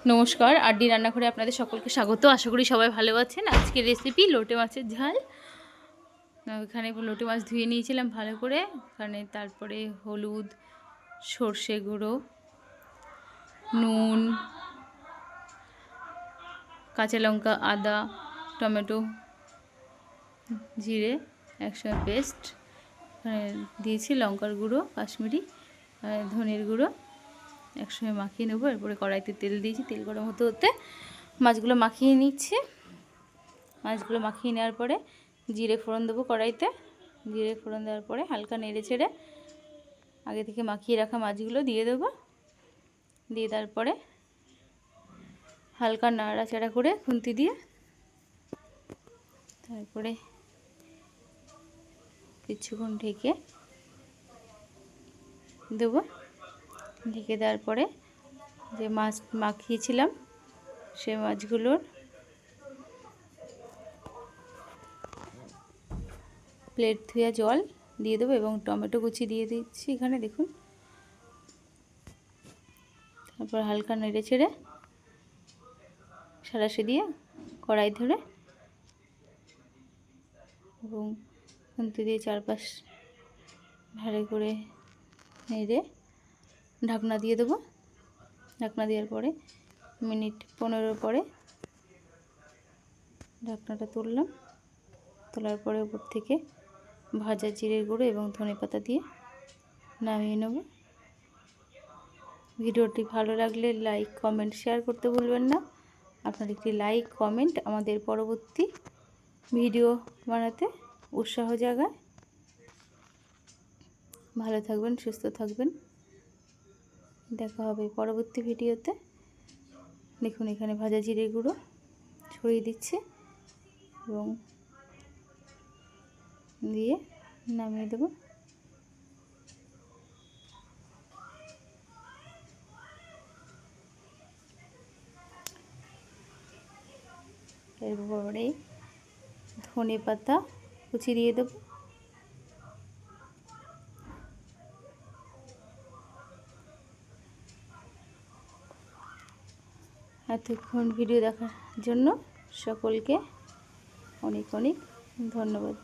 নমস্কার, আরডি রান্নাঘরে আপনাদের সকলকে স্বাগত। আশা করি সবাই ভালো আছেন। আজকের রেসিপি লোটে মাছের ঝাল। এখানে লোটে মাছ ধুয়ে নিয়েছিলাম ভালো করে। এখানে তারপরে হলুদ, সর্ষে গুঁড়ো, নুন, কাঁচা লঙ্কা, আদা, টমেটো, জিরে একসঙ্গে পেস্ট দিয়েছি, লঙ্কার গুঁড়ো, কাশ্মীরি ধনের গুঁড়ো একসঙ্গে মাখিয়ে নেবো। এরপরে কড়াইতে তেল দিয়েছি, তেল গরম হতে হতে মাছগুলো মাখিয়ে নিচ্ছি। মাছগুলো মাখিয়ে নেওয়ার পরে জিরে ফোড়ন দেবো কড়াইতে। জিরে ফোড়ন দেওয়ার পরে হালকা নেড়ে ছেড়ে আগে থেকে মাখিয়ে রাখা মাছগুলো দিয়ে দেবো। দিয়ে তারপরে হালকা নাড়াচাড়া করে খুন্তি দিয়ে তারপরে কিছুক্ষণ ঢেকে দেবো। ঢেকে দেওয়ার পরে যে মাছ মাখিয়েছিলাম সেই মাছগুলোর প্লেট ধুয়ে জল দিয়ে দেবো এবং টমেটো কুচি দিয়ে দিচ্ছি এখানে দেখুন। তারপর হালকা নেড়ে ছেড়ে সাঁড়াশি দিয়ে কড়াই ধরে এবং খুন্তি দিয়ে চারপাশ ভালো করে নেড়ে ঢাকনা দিয়ে দেবো। ঢাকনা দেওয়ার পরে মিনিট 15 পরে ঢাকনাটা তুললাম। তোলার পরে উপর থেকে ভাজা জিরের গুঁড়ো এবং ধনেপাতা দিয়ে নামিয়ে নেব। ভিডিওটি ভালো লাগলে লাইক, কমেন্ট, শেয়ার করতে ভুলবেন না। আপনার একটি লাইক, কমেন্ট আমাদের পরবর্তী ভিডিও বানাতে উৎসাহ জাগায়। ভালো থাকবেন, সুস্থ থাকবেন। দেখা হবে পরবর্তী ভিডিওতে। দেখুন এখানে ভাজা জিরে গুঁড়ো ছড়িয়ে দিচ্ছে এবং দিয়ে নামিয়ে দেব। এরপরে ধনে পাতা কুচি দিয়ে দেব। এতক্ষণ ভিডিও দেখার জন্য সকলকে অনেক অনেক ধন্যবাদ।